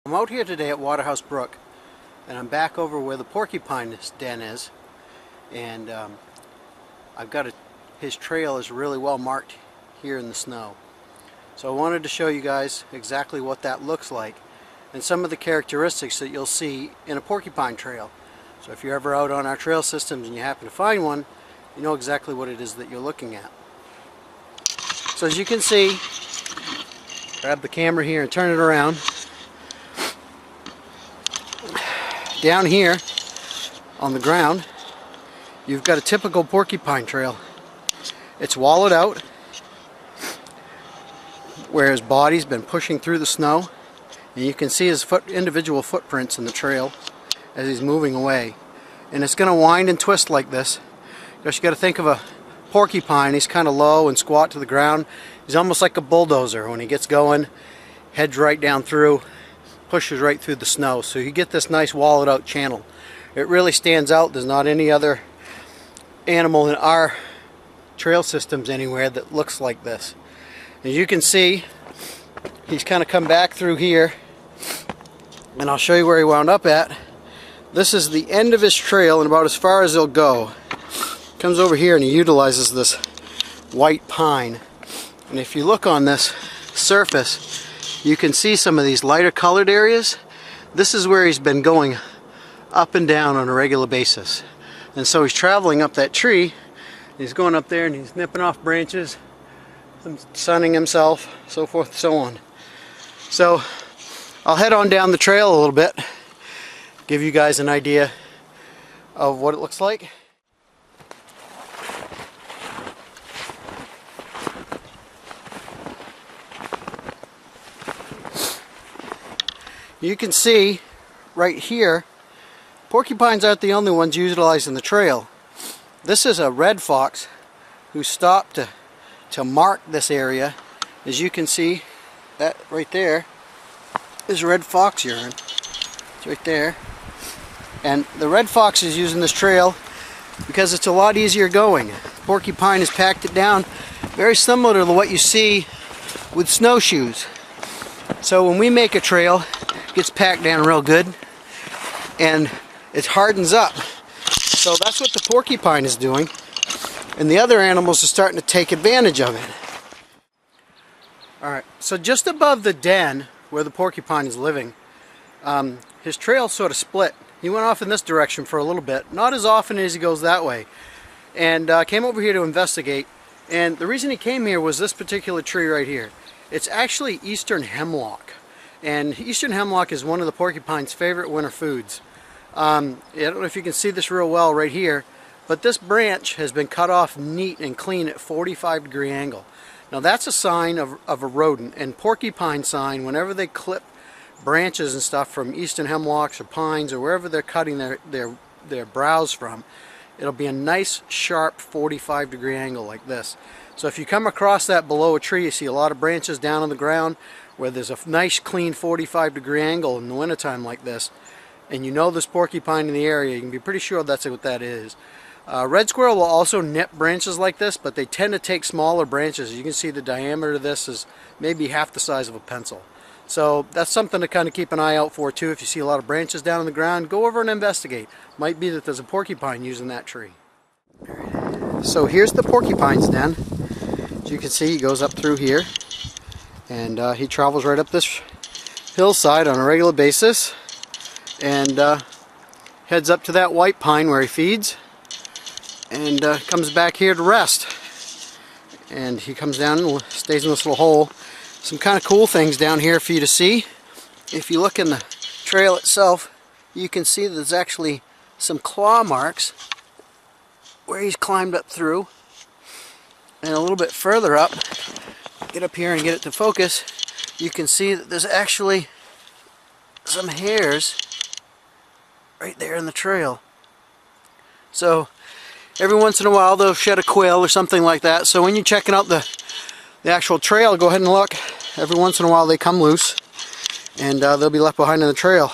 I'm out here today at Waterhouse Brook, and I'm back over where the Porcupine Den is, and I've got his trail is really well marked here in the snow. So I wanted to show you guys exactly what that looks like and some of the characteristics that you'll see in a porcupine trail. So if you're ever out on our trail systems and you happen to find one, you know exactly what it is that you're looking at. So as you can see, grab the camera here and turn it around. Down here on the ground, you've got a typical porcupine trail. It's wallowed out, where his body's been pushing through the snow, and you can see his individual footprints in the trail as he's moving away. And it's going to wind and twist like this, because you got to think of a porcupine. He's kind of low and squat to the ground. He's almost like a bulldozer. When he gets going, heads right down through, pushes right through the snow. So you get this nice wallowed out channel. It really stands out. There's not any other animal in our trail systems anywhere that looks like this. As you can see, he's kind of come back through here, and I'll show you where he wound up at. This is the end of his trail and about as far as he'll go. Comes over here and he utilizes this white pine, and if you look on this surface, you can see some of these lighter colored areas. This is where he's been going up and down on a regular basis. And so he's traveling up that tree. He's going up there and he's nipping off branches, sunning himself, so forth, so on. So I'll head on down the trail a little bit, give you guys an idea of what it looks like. You can see right here, porcupines aren't the only ones utilizing the trail. This is a red fox who stopped to mark this area. As you can see, that right there is red fox urine. It's right there. And the red fox is using this trail because it's a lot easier going. Porcupine has packed it down very similar to what you see with snowshoes. So when we make a trail, gets packed down real good and it hardens up. So that's what the porcupine is doing, and the other animals are starting to take advantage of it. Alright, so just above the den where the porcupine is living, his trail sort of split. He went off in this direction for a little bit, not as often as he goes that way, and came over here to investigate. And the reason he came here was this particular tree right here. It's actually eastern hemlock. And eastern hemlock is one of the porcupine's favorite winter foods. I don't know if you can see this real well right here, but this branch has been cut off neat and clean at 45-degree angle. Now that's a sign of a rodent, and porcupine sign, whenever they clip branches and stuff from eastern hemlocks or pines or wherever they're cutting their browse from, it'll be a nice sharp 45-degree angle like this. So if you come across that below a tree, you see a lot of branches down on the ground where there's a nice clean 45-degree angle in the wintertime like this, and you know there's porcupine in the area, you can be pretty sure that's what that is. Red squirrel will also nip branches like this, but they tend to take smaller branches. You can see the diameter of this is maybe half the size of a pencil. So that's something to kind of keep an eye out for too. If you see a lot of branches down on the ground, go over and investigate. Might be that there's a porcupine using that tree. So here's the porcupine's den. As you can see, he goes up through here, and he travels right up this hillside on a regular basis, and heads up to that white pine where he feeds, and comes back here to rest. And he comes down and stays in this little hole. Some kind of cool things down here for you to see. If you look in the trail itself, you can see there's actually some claw marks where he's climbed up through. And a little bit further up, get up here and get it to focus, you can see that there's actually some hairs right there in the trail. So every once in a while they'll shed a quill or something like that. So when you're checking out the actual trail, go ahead and look. Every once in a while they come loose, and they'll be left behind in the trail.